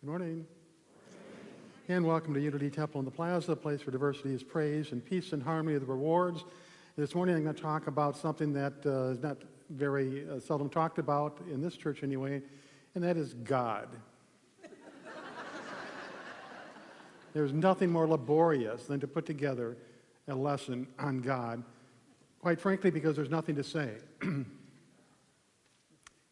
Morning. And welcome to Unity Temple in the Plaza, a place where diversity is praised and peace and harmony are the rewards. This morning I'm going to talk about something that is not very seldom talked about in this church anyway, and that is God. There's nothing more laborious than to put together a lesson on God, quite frankly, because there's nothing to say. And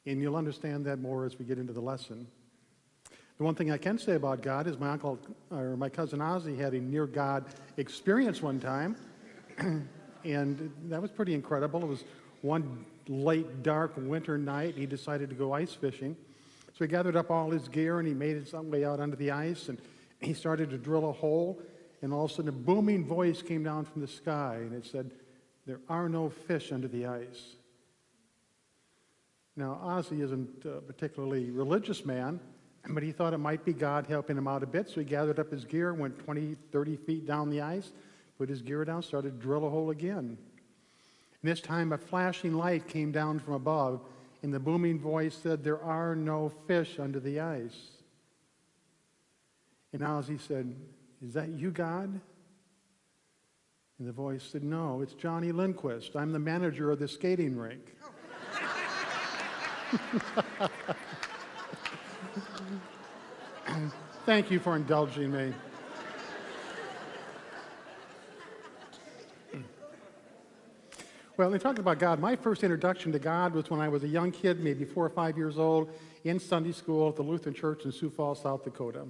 you'll understand that more as we get into the lesson. The one thing I can say about God is my cousin Ozzy had a near-God experience one time, and that was pretty incredible. It was one late, dark winter night. He decided to go ice fishing. So he gathered up all his gear, and he made his way out onto the ice, and he started to drill a hole, and all of a sudden a booming voice came down from the sky, and it said, "There are no fish under the ice." Now, Ozzy isn't a particularly religious man, but he thought it might be God helping him out a bit, so he gathered up his gear, went 20, 30 feet down the ice, put his gear down, started to drill a hole again. And this time a flashing light came down from above, and the booming voice said, "There are no fish under the ice." And Ozzy said, "Is that you, God?" And the voice said, "No, it's Johnny Lindquist. I'm the manager of the skating rink." Thank you for indulging me. Well, in talking about God, my first introduction to God was when I was a young kid, maybe 4 or 5 years old, in Sunday school at the Lutheran Church in Sioux Falls, South Dakota.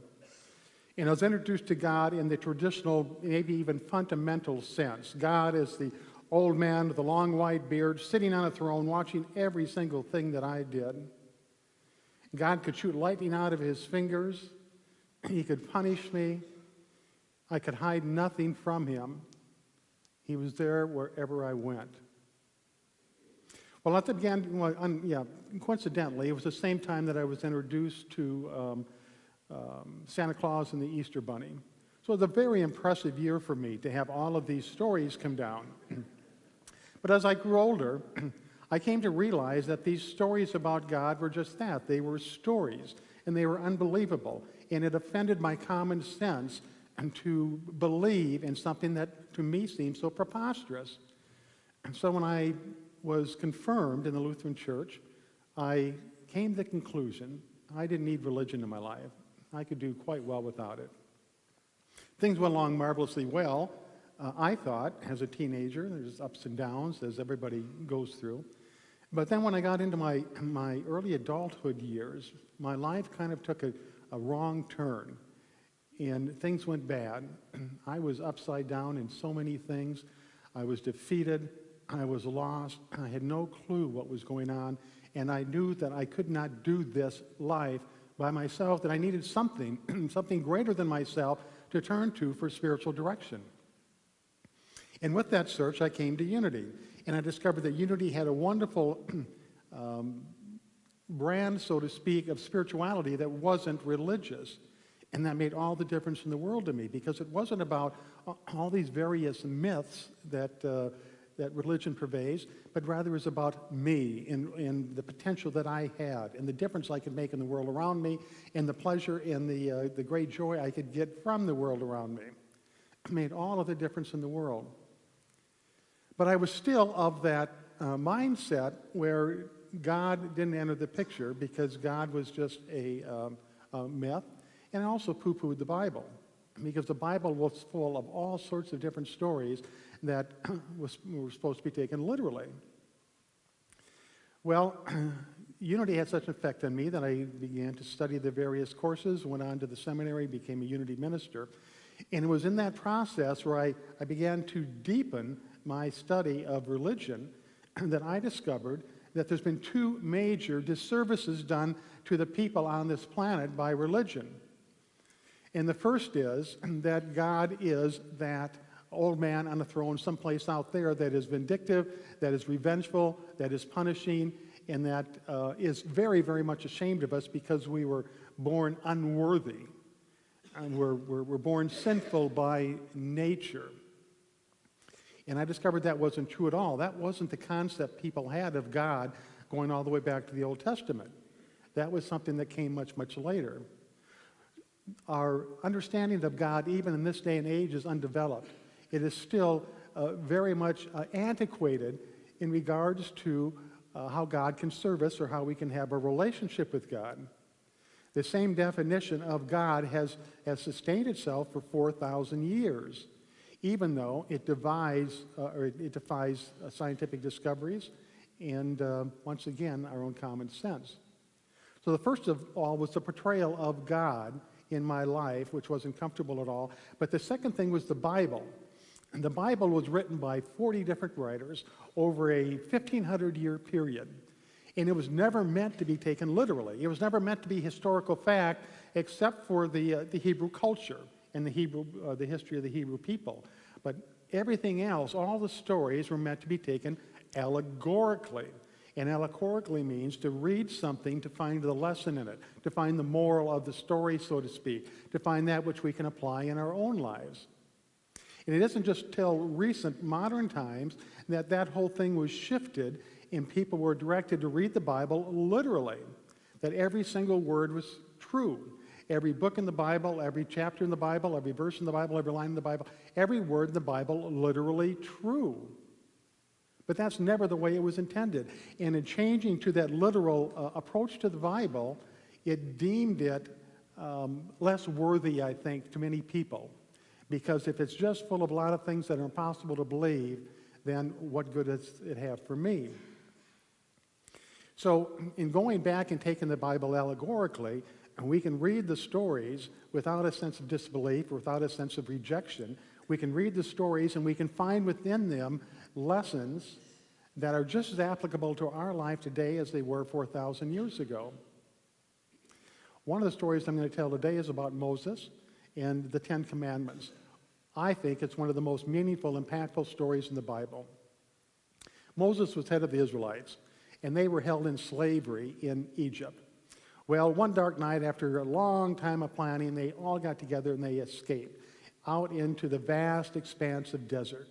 And I was introduced to God in the traditional, maybe even fundamental sense. God is the old man with the long white beard sitting on a throne watching every single thing that I did. God could shoot lightning out of his fingers. He could punish me. I could hide nothing from him. He was there wherever I went. Well, coincidentally, it was the same time that I was introduced to Santa Claus and the Easter Bunny. So it was a very impressive year for me to have all of these stories come down. But as I grew older, I came to realize that these stories about God were just that. They were stories, and they were unbelievable. And it offended my common sense to believe in something that to me seemed so preposterous. And so when I was confirmed in the Lutheran Church, I came to the conclusion I didn't need religion in my life. I could do quite well without it. Things went along marvelously well. I thought, as a teenager, there's ups and downs as everybody goes through. But then when I got into my early adulthood years, my life kind of took a wrong turn, and things went bad. I was upside down in so many things. I was defeated. I was lost. I had no clue what was going on, and I knew that I could not do this life by myself, that I needed something, something greater than myself to turn to for spiritual direction. And with that search, I came to Unity, and I discovered that Unity had a wonderful brand, so to speak, of spirituality that wasn't religious. And that made all the difference in the world to me, because it wasn't about all these various myths that religion pervades, but rather it was about me and the potential that I had and the difference I could make in the world around me and the pleasure and the great joy I could get from the world around me. It made all of the difference in the world. But I was still of that mindset where God didn't enter the picture because God was just a myth, and I also poo-pooed the Bible because the Bible was full of all sorts of different stories that were supposed to be taken literally. Well, Unity had such an effect on me that I began to study the various courses, went on to the seminary, became a Unity minister, and it was in that process where I began to deepen my study of religion that I discovered that there's been two major disservices done to the people on this planet by religion. And the first is that God is that old man on a throne someplace out there that is vindictive, that is revengeful, that is punishing, and that is very, very much ashamed of us because we were born unworthy. And we're born sinful by nature. And I discovered that wasn't true at all. That wasn't the concept people had of God going all the way back to the Old Testament. That was something that came much, much later. our understanding of God, even in this day and age, is undeveloped. It is still very much antiquated in regards to how God can serve us or how we can have a relationship with God. The same definition of God has sustained itself for 4,000 years, even though it defies scientific discoveries and, once again, our own common sense. So the first of all was the portrayal of God in my life, which wasn't comfortable at all. But the second thing was the Bible. And the Bible was written by 40 different writers over a 1,500-year period. And it was never meant to be taken literally. It was never meant to be historical fact, except for the Hebrew culture and the history of the Hebrew people. But everything else, all the stories, were meant to be taken allegorically. And allegorically means to read something to find the lesson in it, to find the moral of the story, so to speak, to find that which we can apply in our own lives. And it isn't just till recent modern times that whole thing was shifted and people were directed to read the Bible literally, that every single word was true. Every book in the Bible, every chapter in the Bible, every verse in the Bible, every line in the Bible, every word in the Bible literally true. But that's never the way it was intended. And in changing to that literal approach to the Bible, it deemed it less worthy, I think, to many people. Because if it's just full of a lot of things that are impossible to believe, then what good does it have for me? So in going back and taking the Bible allegorically, we can read the stories without a sense of disbelief or without a sense of rejection. We can read the stories and we can find within them lessons that are just as applicable to our life today as they were 4,000 years ago. One of the stories I'm going to tell today is about Moses and the Ten Commandments. I think it's one of the most meaningful, impactful stories in the Bible. Moses was head of the Israelites, and they were held in slavery in Egypt. Well, one dark night, after a long time of planning, they all got together and they escaped out into the vast expanse of desert.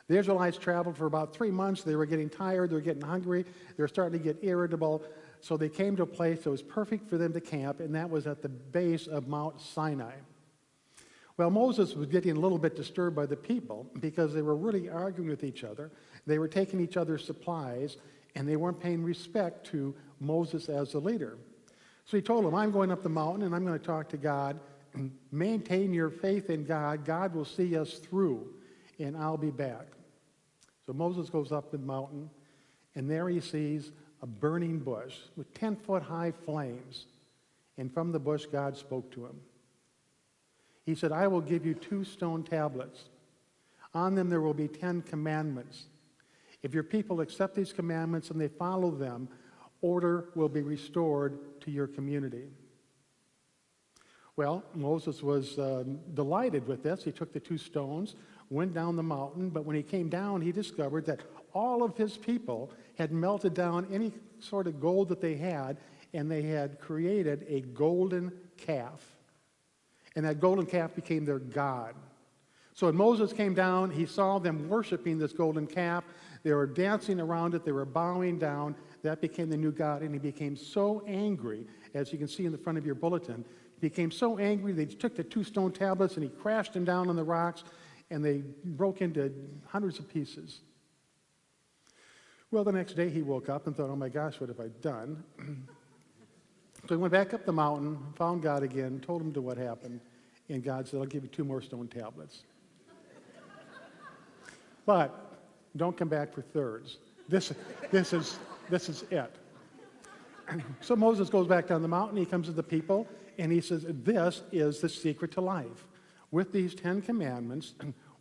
The Israelites traveled for about 3 months. They were getting tired. They were getting hungry. They were starting to get irritable. So they came to a place that was perfect for them to camp, and that was at the base of Mount Sinai. Well, Moses was getting a little bit disturbed by the people because they were really arguing with each other. They were taking each other's supplies, and they weren't paying respect to Moses as the leader. So he told them, I'm going up the mountain, and I'm going to talk to God. Maintain your faith in God. God will see us through, and I'll be back. So Moses goes up the mountain, and there he sees a burning bush with 10-foot-high flames. And from the bush, God spoke to him. He said, I will give you 2 stone tablets. On them there will be 10 commandments. If your people accept these commandments and they follow them, order will be restored to your community. Well, Moses was delighted with this. He took the 2 stones, went down the mountain, but when he came down, he discovered that all of his people had melted down any sort of gold that they had, and they had created a golden calf. And that golden calf became their god. So when Moses came down, he saw them worshiping this golden calf. They were dancing around it. They were bowing down. That became the new god, and he became so angry, as you can see in the front of your bulletin. He became so angry that he took the 2 stone tablets and he crashed them down on the rocks, and they broke into hundreds of pieces. Well, the next day he woke up and thought, oh my gosh, what have I done? So he went back up the mountain, found God again, told him what happened, and God said, I'll give you 2 more stone tablets. But don't come back for thirds. This is it. So Moses goes back down the mountain, he comes to the people, and he says, this is the secret to life. With these 10 commandments,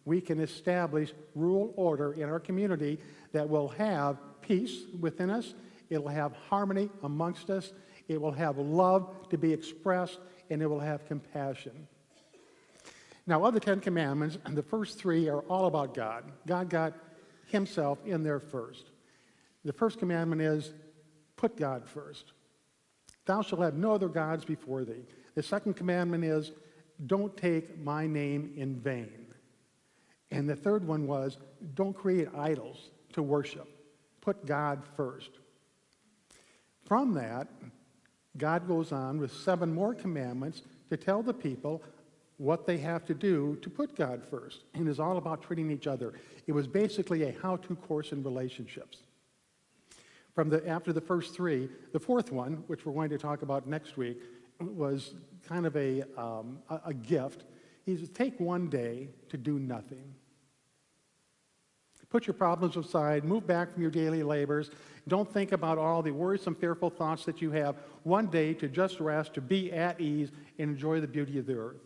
we can establish rule, order in our community that will have peace within us, it will have harmony amongst us, it will have love to be expressed, and it will have compassion. Now, of the 10 commandments, the first 3 are all about God. God got himself in there first. The first commandment is, put God first. Thou shalt have no other gods before thee. The second commandment is, don't take my name in vain. And the third one was, don't create idols to worship. Put God first. From that, God goes on with 7 more commandments to tell the people what they have to do to put God first. And it's all about treating each other. It was basically a how-to course in relationships. After the first 3, the fourth one, which we're going to talk about next week, was kind of a gift. He says, take one day to do nothing. Put your problems aside, move back from your daily labors. Don't think about all the worrisome, fearful thoughts that you have. One day to just rest, to be at ease, and enjoy the beauty of the earth.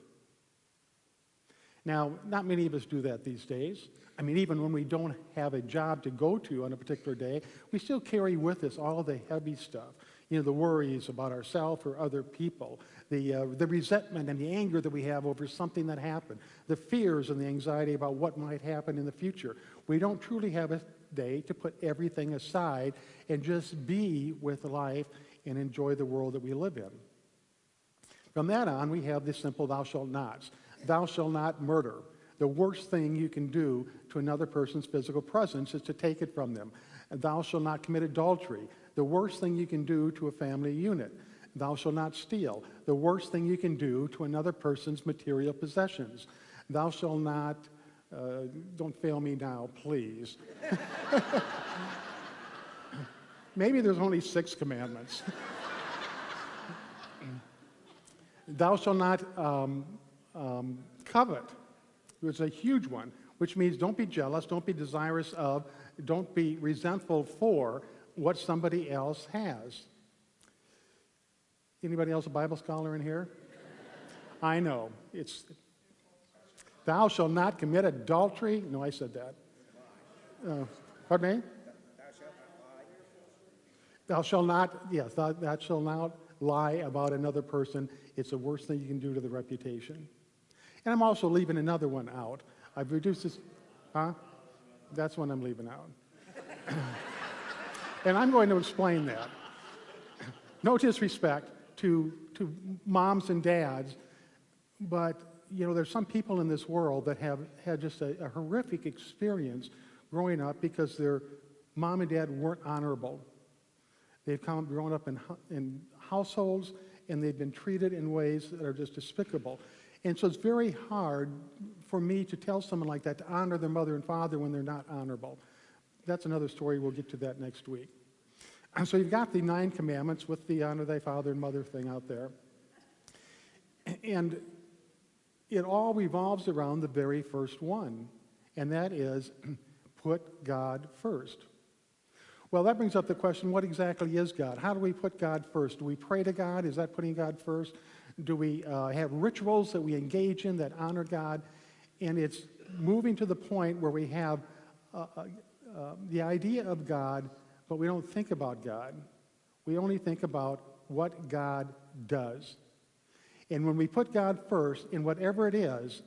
Now, not many of us do that these days. I mean, even when we don't have a job to go to on a particular day, we still carry with us all the heavy stuff. You know, the worries about ourselves or other people, the resentment and the anger that we have over something that happened, the fears and the anxiety about what might happen in the future. We don't truly have a day to put everything aside and just be with life and enjoy the world that we live in. From that on, we have the simple thou shalt nots. Thou shalt not murder. The worst thing you can do to another person's physical presence is to take it from them. Thou shalt not commit adultery. The worst thing you can do to a family unit. Thou shalt not steal. The worst thing you can do to another person's material possessions. Thou shalt not, don't fail me now, please. Maybe there's only 6 commandments. Thou shalt not covet. It's a huge one, which means don't be jealous, don't be desirous of, don't be resentful for what somebody else has. Anybody else a Bible scholar in here? I know. It's, thou shalt not commit adultery. No, I said that. Pardon me? Thou shalt not, yes, thou shalt not lie about another person. It's the worst thing you can do to the reputation. And I'm also leaving another one out. I've reduced this, That's one I'm leaving out. And I'm going to explain that. No disrespect to moms and dads, but you know, there's some people in this world that have had just a horrific experience growing up because their mom and dad weren't honorable. They've grown up in households and they've been treated in ways that are just despicable. And so it's very hard for me to tell someone like that to honor their mother and father when they're not honorable. That's another story. We'll get to that next week. And so you've got the 9 commandments with the honor thy father and mother thing out there. And it all revolves around the very first one, and that is put God first. Well, that brings up the question, what exactly is God? How do we put God first? Do we pray to God? Is that putting God first? Do we have rituals that we engage in that honor God? And it's moving to the point where we have the idea of God, but we don't think about God. We only think about what God does. And when we put God first in whatever it is,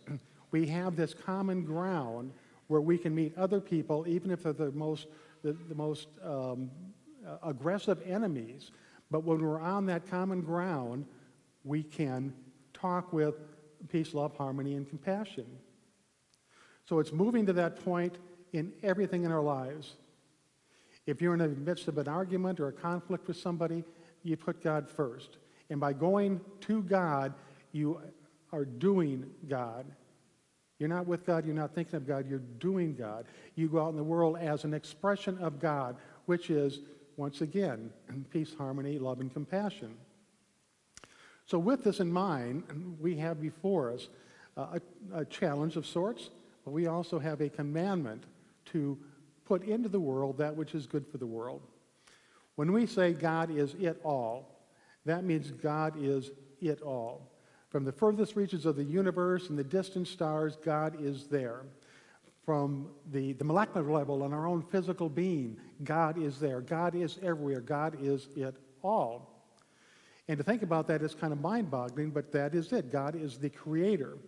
we have this common ground where we can meet other people, even if they're the most aggressive enemies. But when we're on that common ground, we can talk with peace, love, harmony, and compassion. So it's moving to that point in everything in our lives. If you're in the midst of an argument or a conflict with somebody, you put God first. And by going to God, you are doing God. You're not with God, you're not thinking of God, you're doing God. You go out in the world as an expression of God, which is, once again, peace, harmony, love, and compassion. So with this in mind, we have before us a challenge of sorts, but we also have a commandment to put into the world that which is good for the world. When we say God is it all, that means God is it all. From the furthest reaches of the universe and the distant stars, God is there. From the molecular level on our own physical being, God is there. God is everywhere. God is it all. And to think about that is kind of mind-boggling, but that is it. God is the creator.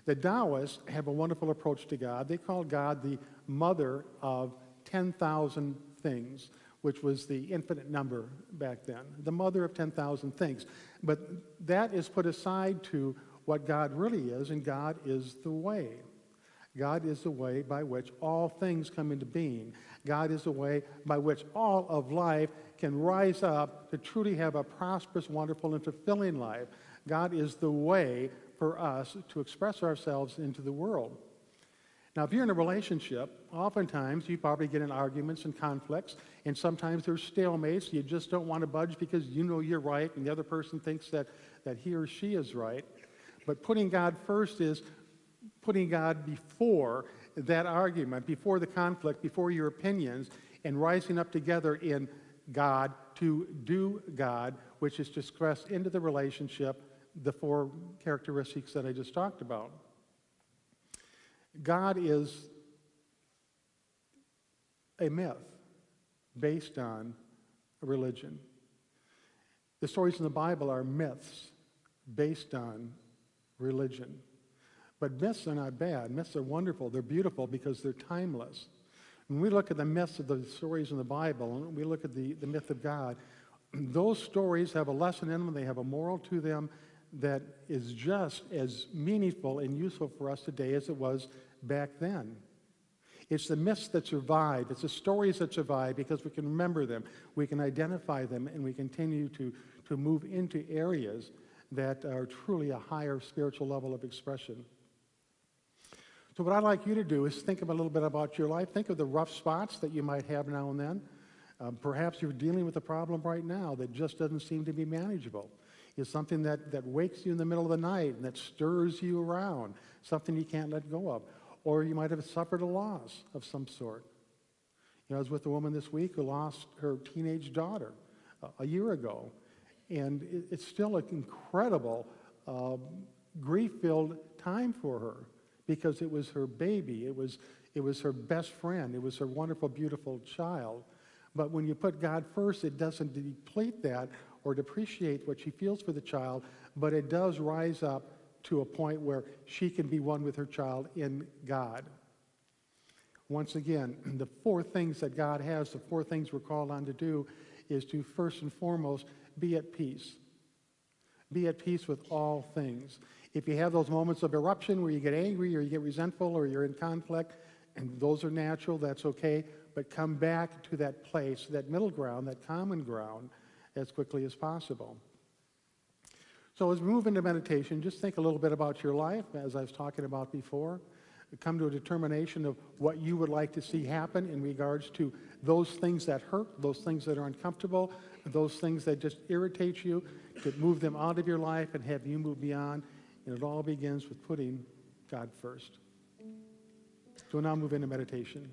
The Taoists have a wonderful approach to God. They call God the mother of 10,000 things, which was the infinite number back then. The mother of 10,000 things. But that is put aside to what God really is, and God is the way. God is the way by which all things come into being. God is the way by which all of life can rise up to truly have a prosperous, wonderful, and fulfilling life. God is the way for us to express ourselves into the world. Now, if you're in a relationship, oftentimes you probably get in arguments and conflicts, and sometimes there's stalemates. You just don't want to budge because you know you're right, and the other person thinks that he or she is right. But putting God first is putting God before that argument, before the conflict, before your opinions, and rising up together in God to do God, which is to express into the relationship the four characteristics that I just talked about. God is a myth based on a religion. The stories in the Bible are myths based on religion. But myths are not bad. Myths are wonderful. They're beautiful because they're timeless. When we look at the myths of the stories in the Bible, and we look at the myth of God, those stories have a lesson in them. They have a moral to them that is just as meaningful and useful for us today as it was back then. It's the myths that survive. It's the stories that survive because we can remember them, we can identify them, and we continue to move into areas that are truly a higher spiritual level of expression. So what I'd like you to do is think a little bit about your life. Think of the rough spots that you might have now and then. Perhaps you're dealing with a problem right now that just doesn't seem to be manageable. It's something that wakes you in the middle of the night and that stirs you around, something you can't let go of. Or you might have suffered a loss of some sort. I was with a woman this week who lost her teenage daughter a year ago. And it's still an incredible grief-filled time for her because it was her baby. It was her best friend. It was her wonderful, beautiful child. But when you put God first, it doesn't deplete that or depreciate what she feels for the child, but it does rise up to a point where she can be one with her child in God. Once again, the four things that God has, the four things we're called on to do, is to first and foremost be at peace. Be at peace with all things. If you have those moments of eruption where you get angry or you get resentful or you're in conflict, and those are natural, that's okay, but come back to that place, that middle ground, that common ground, as quickly as possible. So as we move into meditation, just think a little bit about your life, as I was talking about before. Come to a determination of what you would like to see happen in regards to those things that hurt, those things that are uncomfortable, those things that just irritate you, to move them out of your life and have you move beyond. And it all begins with putting God first. So we'll now move into meditation.